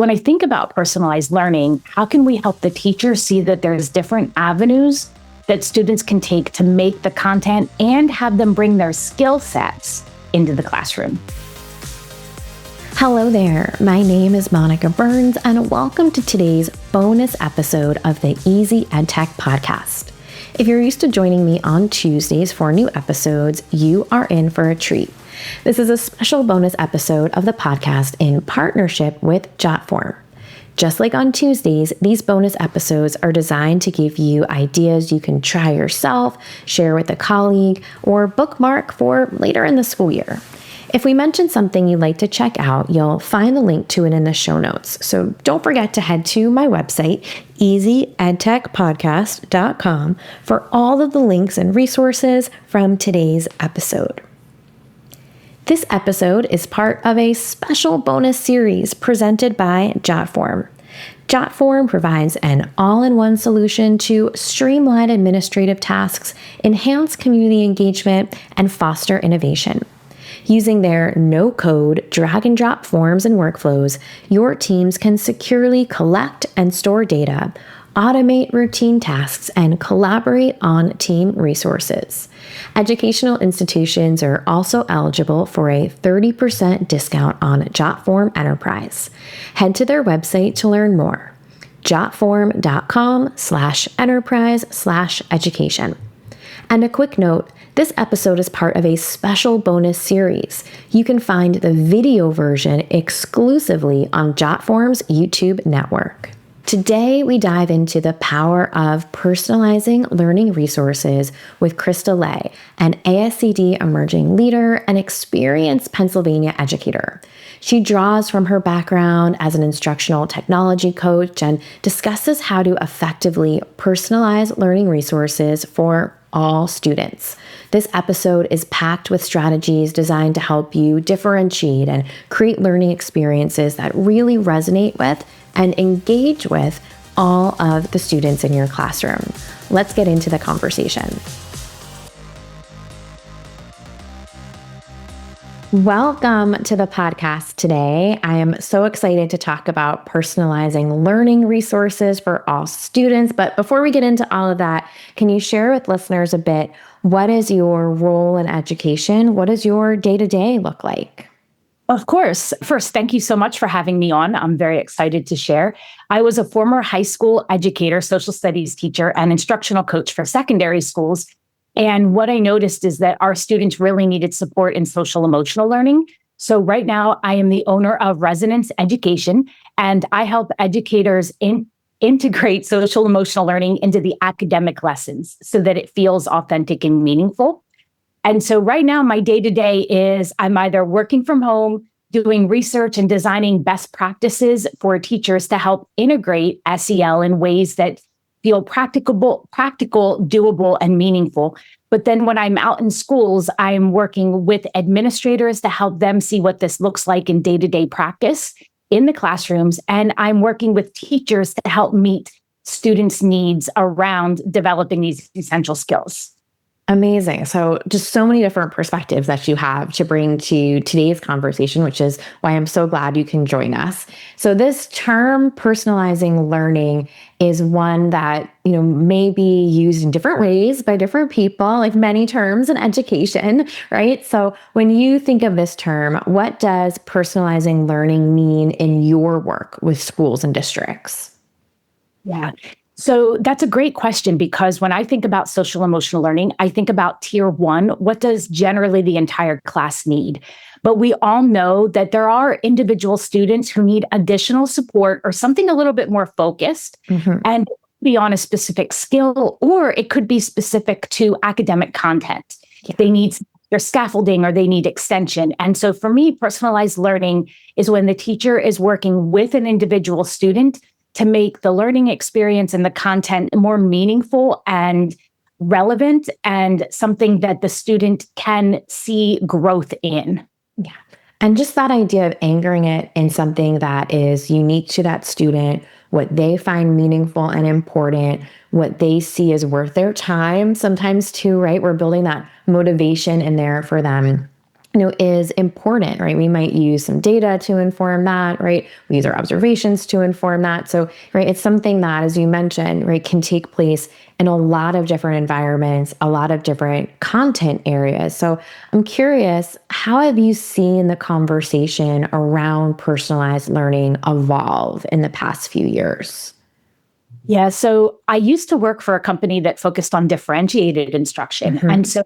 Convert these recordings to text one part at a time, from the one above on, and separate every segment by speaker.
Speaker 1: When I think about personalized learning, how can we help the teacher see that there's different avenues that students can take to make the content and have them bring their skill sets into the classroom?
Speaker 2: Hello there, my name is Monica Burns, and welcome to today's bonus episode of the Easy EdTech podcast. If you're used to joining me on Tuesdays for new episodes, you are in for a treat. This is a special bonus episode of the podcast in partnership with Jotform. Just like on Tuesdays, these bonus episodes are designed to give you ideas you can try yourself, share with a colleague, or bookmark for later in the school year. If we mention something you'd like to check out, you'll find the link to it in the show notes. So don't forget to head to my website, easyedtechpodcast.com, for all of the links and resources from today's episode. This episode is part of a special bonus series presented by Jotform. Jotform provides an all-in-one solution to streamline administrative tasks, enhance community engagement, and foster innovation. Using their no-code, drag-and-drop forms and workflows, your teams can securely collect and store data, automate routine tasks, and collaborate on team resources. Educational institutions are also eligible for a 30% discount on Jotform Enterprise. Head to their website to learn more. jotform.com/enterprise/education. And a quick note, this episode is part of a special bonus series. You can find the video version exclusively on Jotform's YouTube network. Today, we dive into the power of personalizing learning resources with Krista Leh, an ASCD emerging leader and experienced Pennsylvania educator. She draws from her background as an instructional technology coach and discusses how to effectively personalize learning resources for all students. This episode is packed with strategies designed to help you differentiate and create learning experiences that really resonate with and engage with all of the students in your classroom. Let's get into the conversation. Welcome to the podcast today. I am so excited to talk about personalizing learning resources for all students. But before we get into all of that, can you share with listeners a bit, what is your role in education? What does your day-to-day look like?
Speaker 1: Of course. First, thank you so much for having me on. I'm very excited to share. I was a former high school educator, social studies teacher, and instructional coach for secondary schools. And what I noticed is that our students really needed support in social emotional learning. So right now, I am the owner of Resonance Education, and I help educators integrate social emotional learning into the academic lessons so that it feels authentic and meaningful. And so right now, my day-to-day is I'm either working from home, doing research and designing best practices for teachers to help integrate SEL in ways that feel practical, doable, and meaningful. But then when I'm out in schools, I'm working with administrators to help them see what this looks like in day-to-day practice in the classrooms. And I'm working with teachers to help meet students' needs around developing these essential skills.
Speaker 2: Amazing. So just so many different perspectives that you have to bring to today's conversation, which is why I'm so glad you can join us. So this term personalizing learning is one that, may be used in different ways by different people, like many terms in education, right? So when you think of this term, what does personalizing learning mean in your work with schools and districts?
Speaker 1: Yeah. So that's a great question, because when I think about social emotional learning, I think about tier one. What does generally the entire class need? But we all know that there are individual students who need additional support or something a little bit more focused. And be on a specific skill, or it could be specific to academic content. Yeah. They need their scaffolding or they need extension. And so for me, personalized learning is when the teacher is working with an individual student to make the learning experience and the content more meaningful and relevant and something that the student can see growth in.
Speaker 2: Yeah. And just that idea of anchoring it in something that is unique to that student, what they find meaningful and important, what they see is worth their time sometimes too, right? We're building that motivation in there for them. is important, right? We might use some data to inform that, right? We use our observations to inform that. So, right, it's something that, as you mentioned, right, can take place in a lot of different environments, a lot of different content areas. So I'm curious, how have you seen the conversation around personalized learning evolve in the past few years?
Speaker 1: Yeah, so I used to work for a company that focused on differentiated instruction. And so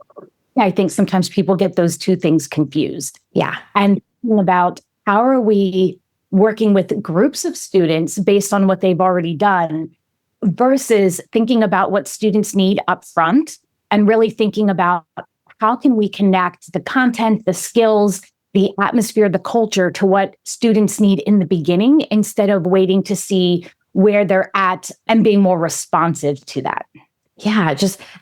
Speaker 1: I think sometimes people get those two things confused.
Speaker 2: Yeah.
Speaker 1: And thinking about how are we working with groups of students based on what they've already done versus thinking about what students need up front and really thinking about how can we connect the content, the skills, the atmosphere, the culture to what students need in the beginning instead of waiting to see where they're at and being more responsive to that.
Speaker 2: Yeah,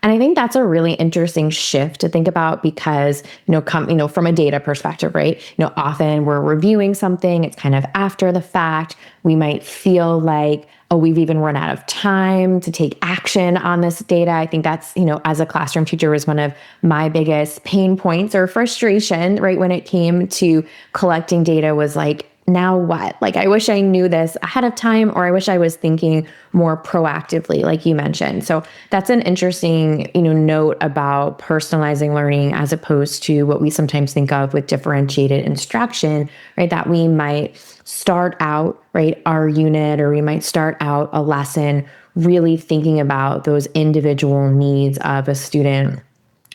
Speaker 2: and I think that's a really interesting shift to think about because, from a data perspective, right? Often we're reviewing something, it's kind of after the fact. We might feel like, oh, we've even run out of time to take action on this data. I think that's, as a classroom teacher was one of my biggest pain points or frustration, right? When it came to collecting data was like, now what? Like, I wish I knew this ahead of time, or I wish I was thinking more proactively, like you mentioned. So that's an interesting, note about personalizing learning as opposed to what we sometimes think of with differentiated instruction, right? That we might start out, right, our unit, or we might start out a lesson really thinking about those individual needs of a student.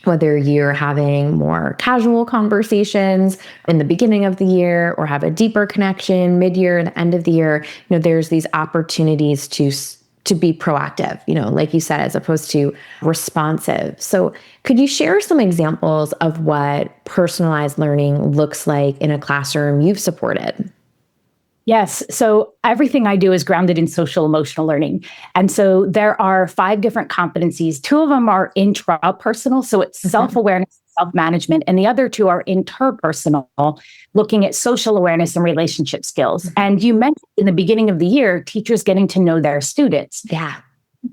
Speaker 2: Whether you're having more casual conversations in the beginning of the year or have a deeper connection mid-year and the end of the year, there's these opportunities to be proactive, like you said, as opposed to responsive. So could you share some examples of what personalized learning looks like in a classroom you've supported?
Speaker 1: Yes. So everything I do is grounded in social emotional learning. And so there are 5 different competencies. 2 of them are intrapersonal. So it's self-awareness, self-management, and the other 2 are interpersonal, looking at social awareness and relationship skills. And you mentioned in the beginning of the year, teachers getting to know their students.
Speaker 2: Yeah.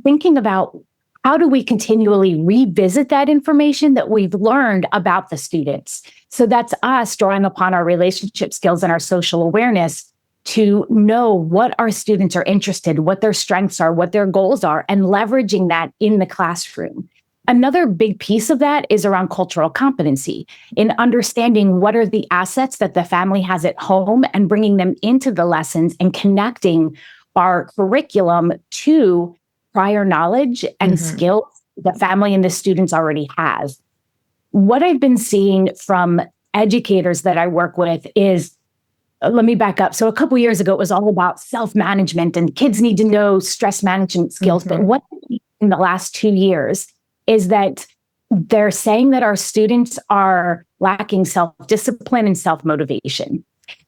Speaker 1: Thinking about how do we continually revisit that information that we've learned about the students? So that's us drawing upon our relationship skills and our social awareness to know what our students are interested, what their strengths are, what their goals are, and leveraging that in the classroom. Another big piece of that is around cultural competency in understanding what are the assets that the family has at home and bringing them into the lessons and connecting our curriculum to prior knowledge and skills the family and the students already have. What I've been seeing from educators that I work with is, let me back up. So a couple of years ago, it was all about self-management and kids need to know stress management skills. But what in the last 2 years is that they're saying that our students are lacking self-discipline and self-motivation.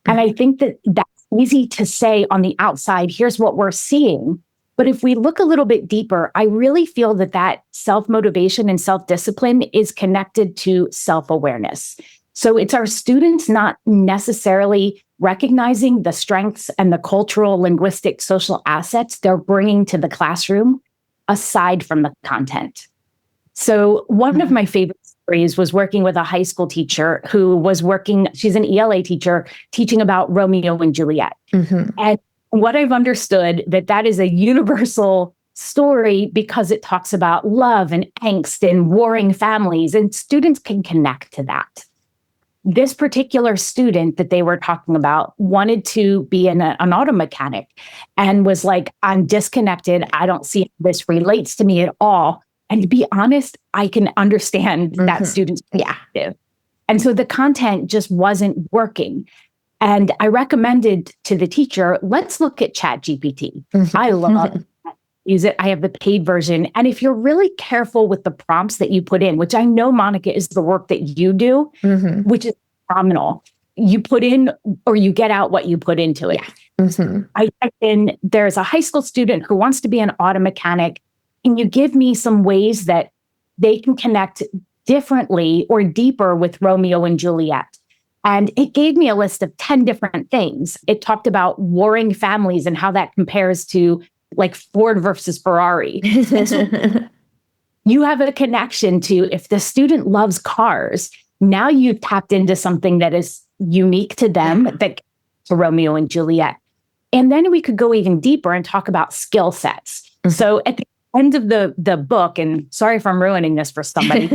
Speaker 1: And I think that that's easy to say on the outside, here's what we're seeing. But if we look a little bit deeper, I really feel that that self-motivation and self-discipline is connected to self-awareness. So it's our students not necessarily recognizing the strengths and the cultural, linguistic, social assets they're bringing to the classroom aside from the content. So one of my favorite stories was working with a high school teacher who was she's an ELA teacher teaching about Romeo and Juliet. And what I've understood that is a universal story because it talks about love and angst and warring families, and students can connect to that. This particular student that they were talking about wanted to be an auto mechanic and was like, I'm disconnected. I don't see how this relates to me at all. And to be honest, I can understand that student's perspective. And so the content just wasn't working. And I recommended to the teacher, let's look at ChatGPT. I love use it. I have the paid version. And if you're really careful with the prompts that you put in, which I know, Monica, is the work that you do, which is phenomenal. You put in or you get out what you put into it. I typed in, there's a high school student who wants to be an auto mechanic. Can you give me some ways that they can connect differently or deeper with Romeo and Juliet? And it gave me a list of 10 different things. It talked about warring families and how that compares to like Ford versus Ferrari. So you have a connection to, if the student loves cars, Now you've tapped into something that is unique to them, that to Romeo and Juliet. And then we could go even deeper and talk about skill sets. Mm-hmm. So at the end of the book, and sorry if I'm ruining this for somebody,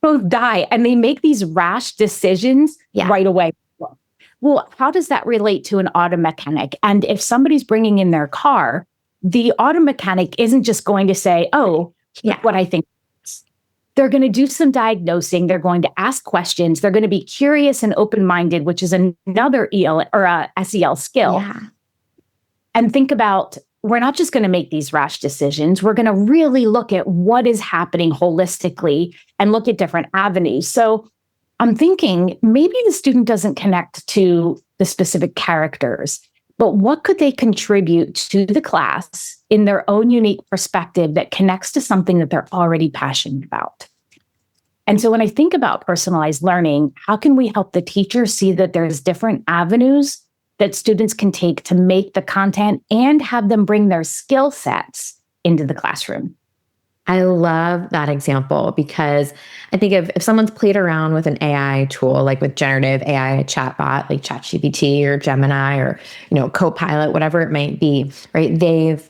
Speaker 1: both die and they make these rash decisions right away. Well, how does that relate to an auto mechanic? And if somebody's bringing in their car, the auto mechanic isn't just going to say, oh, what I think. They're going to do some diagnosing. They're going to ask questions. They're going to be curious and open-minded, which is another EL or SEL skill. Yeah. And think about, we're not just going to make these rash decisions. We're going to really look at what is happening holistically and look at different avenues. So I'm thinking maybe the student doesn't connect to the specific characters, but what could they contribute to the class in their own unique perspective that connects to something that they're already passionate about? And so when I think about personalized learning, how can we help the teacher see that there's different avenues that students can take to make the content and have them bring their skill sets into the classroom?
Speaker 2: I love that example because I think if someone's played around with an AI tool, like with generative AI chatbot, like ChatGPT or Gemini or, Copilot, whatever it might be, right? They've,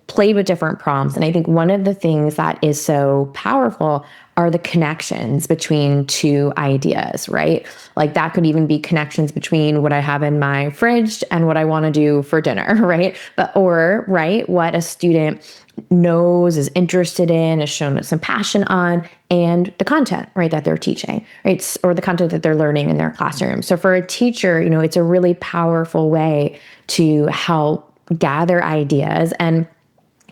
Speaker 2: played with different prompts. And I think one of the things that is so powerful are the connections between two ideas, right? Like that could even be connections between what I have in my fridge and what I want to do for dinner, right? What a student knows, is interested in, has shown some passion on, and the content, right, that they're teaching, right? Or the content that they're learning in their classroom. So for a teacher, it's a really powerful way to help gather ideas. And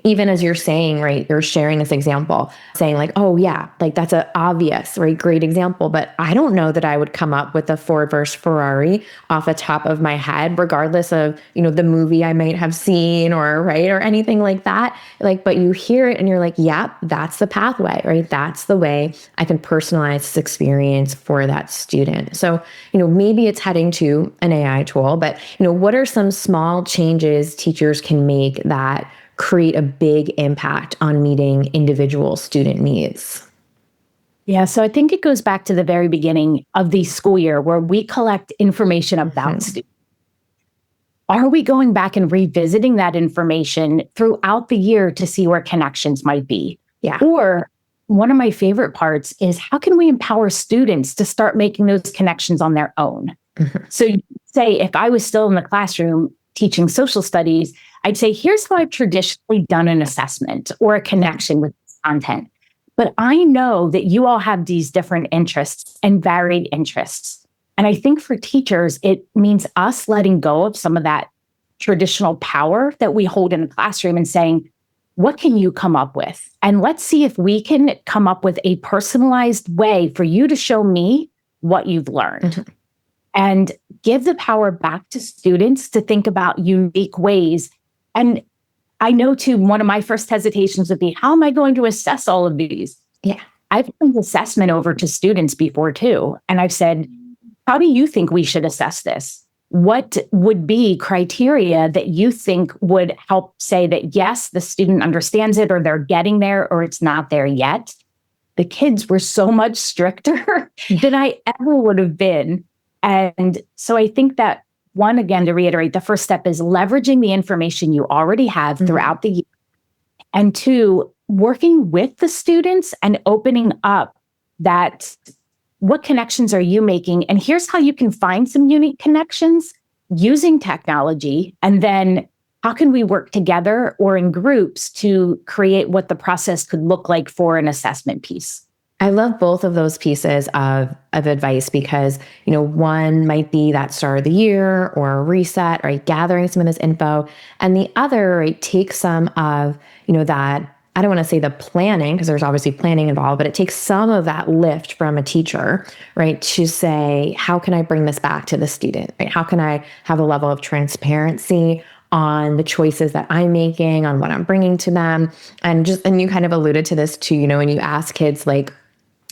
Speaker 2: even as you're saying, right, you're sharing this example, saying like, oh yeah, like that's an obvious, right, great example, but I don't know that I would come up with a Ford versus Ferrari off the top of my head, regardless of, the movie I might have seen or anything like that. Like, but you hear it and you're like, yep, that's the pathway, right? That's the way I can personalize this experience for that student. So, maybe it's heading to an AI tool, but, what are some small changes teachers can make that create a big impact on meeting individual student needs?
Speaker 1: Yeah, so I think it goes back to the very beginning of the school year where we collect information about students. Are we going back and revisiting that information throughout the year to see where connections might be? Yeah. Or one of my favorite parts is how can we empower students to start making those connections on their own? Mm-hmm. So say if I was still in the classroom teaching social studies, I'd say, here's how I've traditionally done an assessment or a connection with content. But I know that you all have these different interests and varied interests. And I think for teachers, it means us letting go of some of that traditional power that we hold in the classroom and saying, what can you come up with? And let's see if we can come up with a personalized way for you to show me what you've learned. Mm-hmm. And give the power back to students to think about unique ways. And I know too, one of my first hesitations would be, how am I going to assess all of these? Yeah, I've done assessment over to students before too. And I've said, how do you think we should assess this? What would be criteria that you think would help say that, yes, the student understands it or they're getting there or it's not there yet? The kids were so much stricter than I ever would have been. And so I think that one, again, to reiterate, the first step is leveraging the information you already have throughout the year. And two, working with the students and opening up that what connections are you making? And here's how you can find some unique connections using technology. And then how can we work together or in groups to create what the process could look like for an assessment piece?
Speaker 2: I love both of those pieces of advice because, one might be that start of the year or a reset, right? Gathering some of this info. And the other, right, takes some of, that, I don't want to say the planning, because there's obviously planning involved, but it takes some of that lift from a teacher, right? To say, how can I bring this back to the student, right? How can I have a level of transparency on the choices that I'm making, on what I'm bringing to them? And you kind of alluded to this too, when you ask kids like,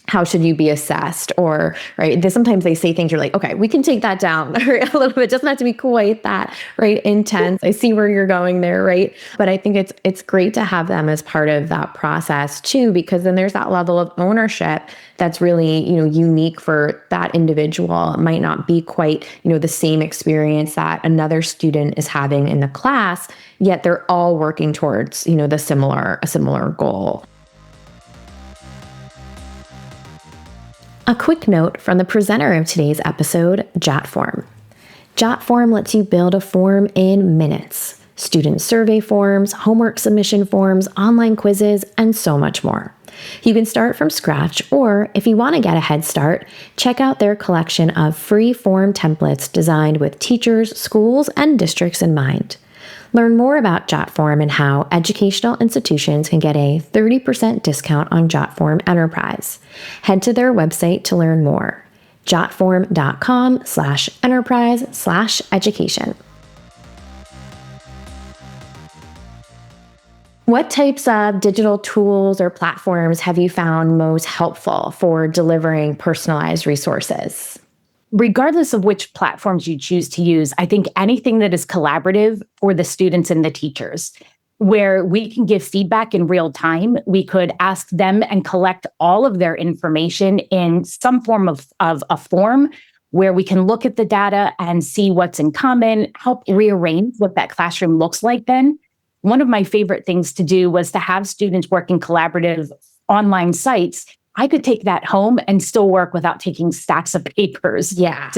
Speaker 2: how should you be assessed? Or, right, sometimes they say things, you're like, okay, we can take that down right, a little bit. It doesn't have to be quite that, right, intense. I see where you're going there, right? But I think it's great to have them as part of that process too, because then there's that level of ownership that's really, unique for that individual. It might not be quite, the same experience that another student is having in the class, yet they're all working towards, a similar goal. A quick note from the presenter of today's episode, Jotform. Jotform lets you build a form in minutes. Student survey forms, homework submission forms, online quizzes, and so much more. You can start from scratch, or if you want to get a head start, check out their collection of free form templates designed with teachers, schools, and districts in mind. Learn more about Jotform and how educational institutions can get a 30% discount on Jotform Enterprise. Head to their website to learn more. Jotform.com/enterprise/education. What types of digital tools or platforms have you found most helpful for delivering personalized resources?
Speaker 1: Regardless of which platforms you choose to use, I think anything that is collaborative for the students and the teachers, where we can give feedback in real time, we could ask them and collect all of their information in some form of a form where we can look at the data and see what's in common, help rearrange what that classroom looks like then. One of my favorite things to do was to have students work in collaborative online sites. I could take that home and still work without taking stacks of papers.
Speaker 2: Yeah.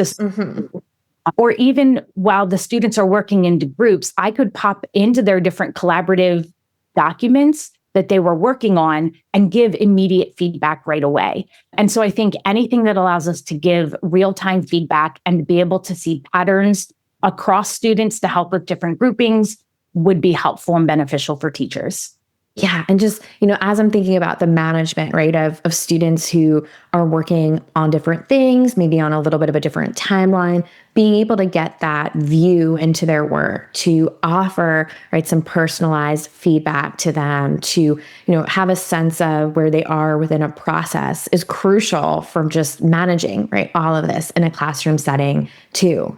Speaker 1: Or even while the students are working into groups, I could pop into their different collaborative documents that they were working on and give immediate feedback right away. And so I think anything that allows us to give real-time feedback and be able to see patterns across students to help with different groupings would be helpful and beneficial for teachers.
Speaker 2: Yeah. And just, as I'm thinking about the management, right, of students who are working on different things, maybe on a little bit of a different timeline, being able to get that view into their work, to offer, right, some personalized feedback to them, to, have a sense of where they are within a process is crucial from just managing, right, all of this in a classroom setting too.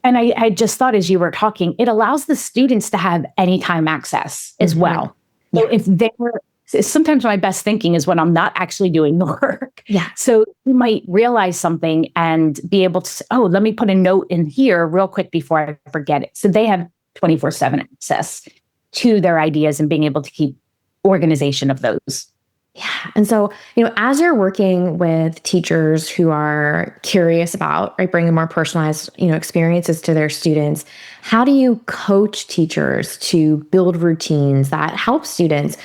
Speaker 1: And I just thought as you were talking, it allows the students to have anytime access as well. So if they were, sometimes my best thinking is when I'm not actually doing the work.
Speaker 2: Yeah.
Speaker 1: So you might realize something and be able to say, oh, let me put a note in here real quick before I forget it. So they have 24/7 access to their ideas and being able to keep organization of those.
Speaker 2: Yeah. And so, as you're working with teachers who are curious about, right, bringing more personalized, experiences to their students, how do you coach teachers to build routines that help students,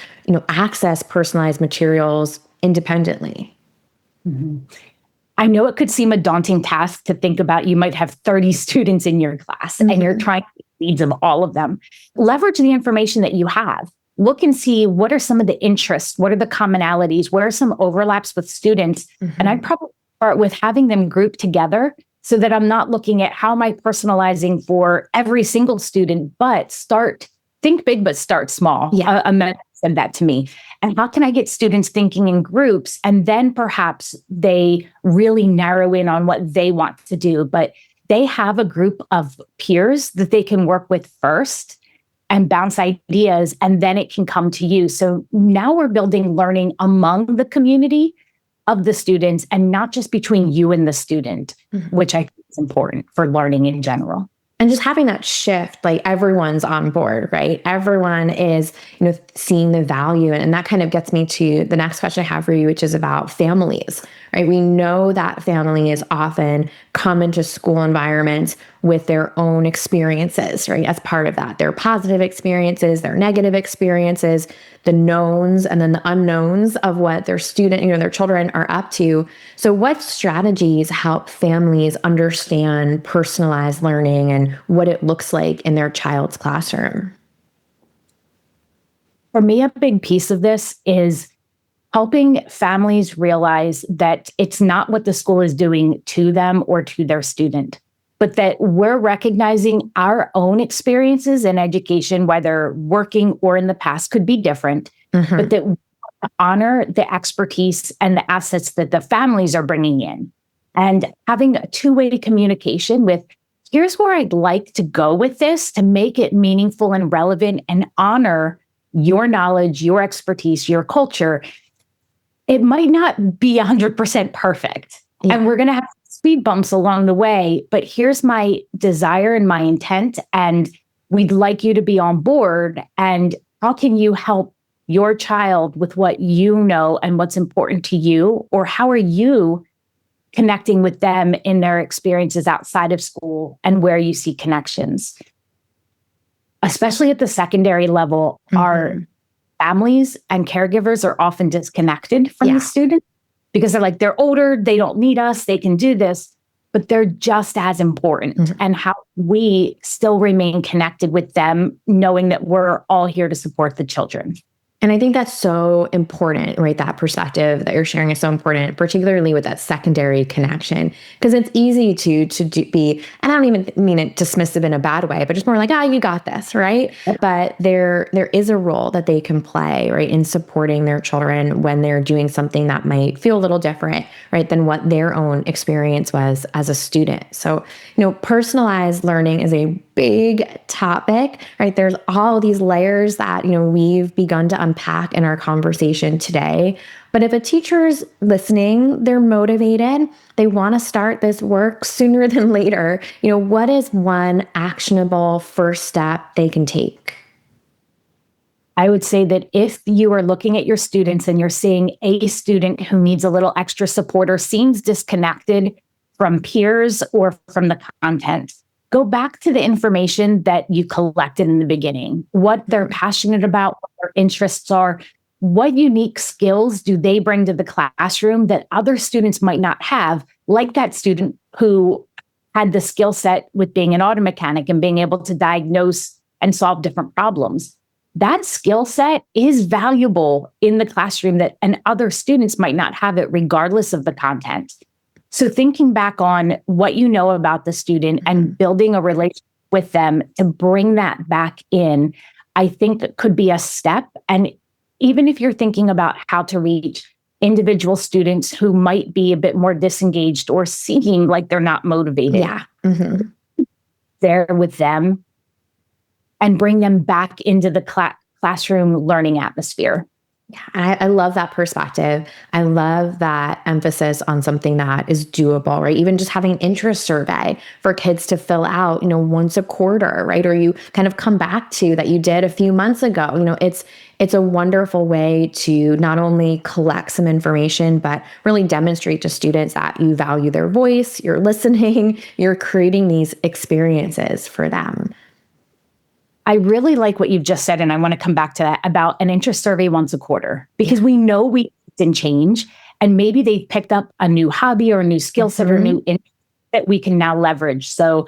Speaker 2: access personalized materials independently?
Speaker 1: Mm-hmm. I know it could seem a daunting task to think about. You might have 30 students in your class and you're trying to meet the needs of all of them. Leverage the information that you have. Look and see what are some of the interests, what are the commonalities, what are some overlaps with students. And I'd probably start with having them group together so that I'm not looking at how am I personalizing for every single student, but think big, but start small.
Speaker 2: Yeah.
Speaker 1: A mentor said that to me. And how can I get students thinking in groups? And then perhaps they really narrow in on what they want to do, but they have a group of peers that they can work with first and bounce ideas, and then it can come to you. So now we're building learning among the community of the students and not just between you and the student, which I think is important for learning in general.
Speaker 2: And just having that shift, like everyone's on board, right? Everyone is, seeing the value. And that kind of gets me to the next question I have for you, which is about families, right? We know that families often come into school environments with their own experiences, right? As part of that, their positive experiences, their negative experiences, the knowns and then the unknowns of what their their children are up to. So what strategies help families understand personalized learning and what it looks like in their child's classroom?
Speaker 1: For me, a big piece of this is helping families realize that it's not what the school is doing to them or to their student, but that we're recognizing our own experiences in education, whether working or in the past, could be different, but that we to honor the expertise and the assets that the families are bringing in, and having a two-way communication with, here's where I'd like to go with this to make it meaningful and relevant and honor your knowledge, your expertise, your culture. It might not be 100% perfect. Yeah. And we're going to have speed bumps along the way, but here's my desire and my intent, and we'd like you to be on board. And how can you help your child with what you know and what's important to you? Or how are you connecting with them in their experiences outside of school and where you see connections? Especially at the secondary level, our families and caregivers are often disconnected from the students because they're like, they're older, they don't need us, they can do this, but they're just as important. And how we still remain connected with them, knowing that we're all here to support the children.
Speaker 2: And I think that's so important, right? That perspective that you're sharing is so important, particularly with that secondary connection, because it's easy to be, and I don't even mean it dismissive in a bad way, but just more like, you got this, right? But there is a role that they can play, right, in supporting their children when they're doing something that might feel a little different, right, than what their own experience was as a student. So, personalized learning is a big topic, right? There's all these layers that, we've begun to unpack in our conversation today. But if a teacher's listening, they're motivated, they want to start this work sooner than later, what is one actionable first step they can take?
Speaker 1: I would say that if you are looking at your students and you're seeing a student who needs a little extra support or seems disconnected from peers or from the content, go back to the information that you collected in the beginning, what they're passionate about, what their interests are, what unique skills do they bring to the classroom that other students might not have, like that student who had the skill set with being an auto mechanic and being able to diagnose and solve different problems. That skill set is valuable in the classroom and other students might not have it regardless of the content. So thinking back on what you know about the student and building a relationship with them to bring that back in, I think that could be a step. And even if you're thinking about how to reach individual students who might be a bit more disengaged or seeming like they're not motivated, there with them and bring them back into the classroom learning atmosphere.
Speaker 2: Yeah, I love that perspective. I love that emphasis on something that is doable, right? Even just having an interest survey for kids to fill out, once a quarter, right? Or you kind of come back to that you did a few months ago. It's a wonderful way to not only collect some information, but really demonstrate to students that you value their voice, you're listening, you're creating these experiences for them.
Speaker 1: I really like what you've just said, and I want to come back to that about an interest survey once a quarter, because we know we can change, and maybe they picked up a new hobby or a new skill set or a new interest that we can now leverage. So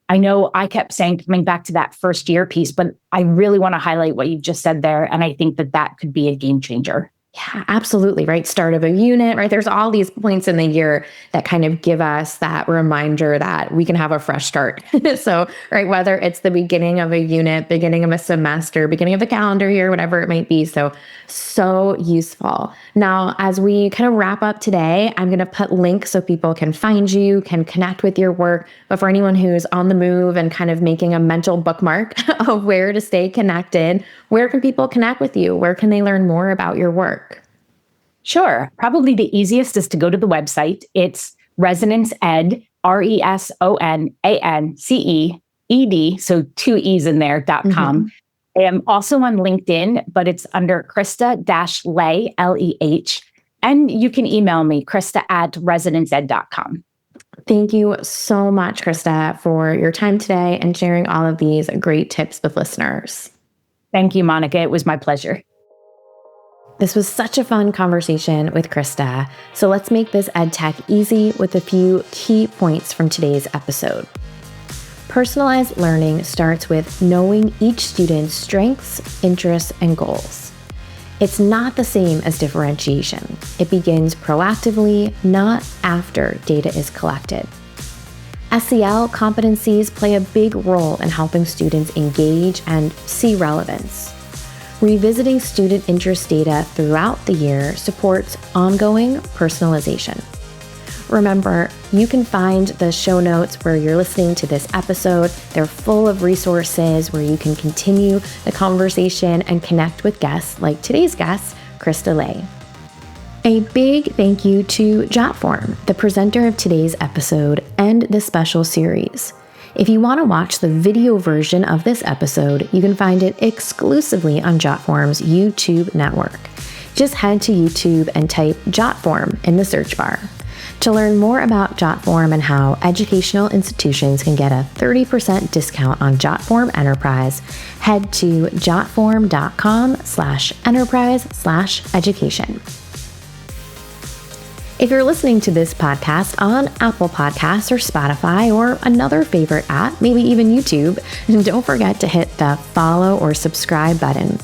Speaker 1: I know I kept saying, coming back to that first year piece, but I really want to highlight what you've just said there, and I think that could be a game changer.
Speaker 2: Yeah, absolutely. Right. Start of a unit, right? There's all these points in the year that kind of give us that reminder that we can have a fresh start. So, right, whether it's the beginning of a unit, beginning of a semester, beginning of the calendar year, whatever it might be. So useful. Now, as we kind of wrap up today, I'm going to put links so people can find you, can connect with your work. But for anyone who's on the move and kind of making a mental bookmark of where to stay connected, where can people connect with you? Where can they learn more about your work?
Speaker 1: Sure. Probably the easiest is to go to the website. It's ResonanceEd, ResonanceEd, so 2 E's in there, .com. I am also on LinkedIn, but it's under Krista-Leh, Leh. And you can email me, krista@resonanced.com.
Speaker 2: Thank you so much, Krista, for your time today and sharing all of these great tips with listeners.
Speaker 1: Thank you, Monica. It was my pleasure.
Speaker 2: This was such a fun conversation with Krista. So let's make this EdTech easy with a few key points from today's episode. Personalized learning starts with knowing each student's strengths, interests, and goals. It's not the same as differentiation. It begins proactively, not after data is collected. SEL competencies play a big role in helping students engage and see relevance. Revisiting student interest data throughout the year supports ongoing personalization. Remember, you can find the show notes where you're listening to this episode. They're full of resources where you can continue the conversation and connect with guests like today's guest, Krista Leh. A big thank you to Jotform, the presenter of today's episode and the special series. If you want to watch the video version of this episode, you can find it exclusively on Jotform's YouTube network. Just head to YouTube and type Jotform in the search bar. To learn more about Jotform and how educational institutions can get a 30% discount on Jotform Enterprise, head to jotform.com/enterprise/education. If you're listening to this podcast on Apple Podcasts or Spotify or another favorite app, maybe even YouTube, don't forget to hit the follow or subscribe button.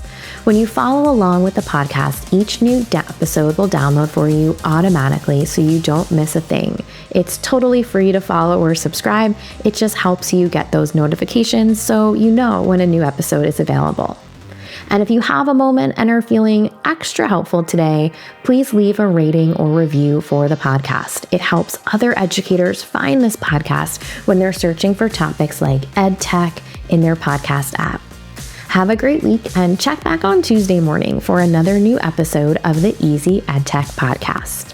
Speaker 2: When you follow along with the podcast, each new episode will download for you automatically so you don't miss a thing. It's totally free to follow or subscribe. It just helps you get those notifications so you know when a new episode is available. And if you have a moment and are feeling extra helpful today, please leave a rating or review for the podcast. It helps other educators find this podcast when they're searching for topics like ed tech in their podcast app. Have a great week and check back on Tuesday morning for another new episode of the Easy EdTech Podcast.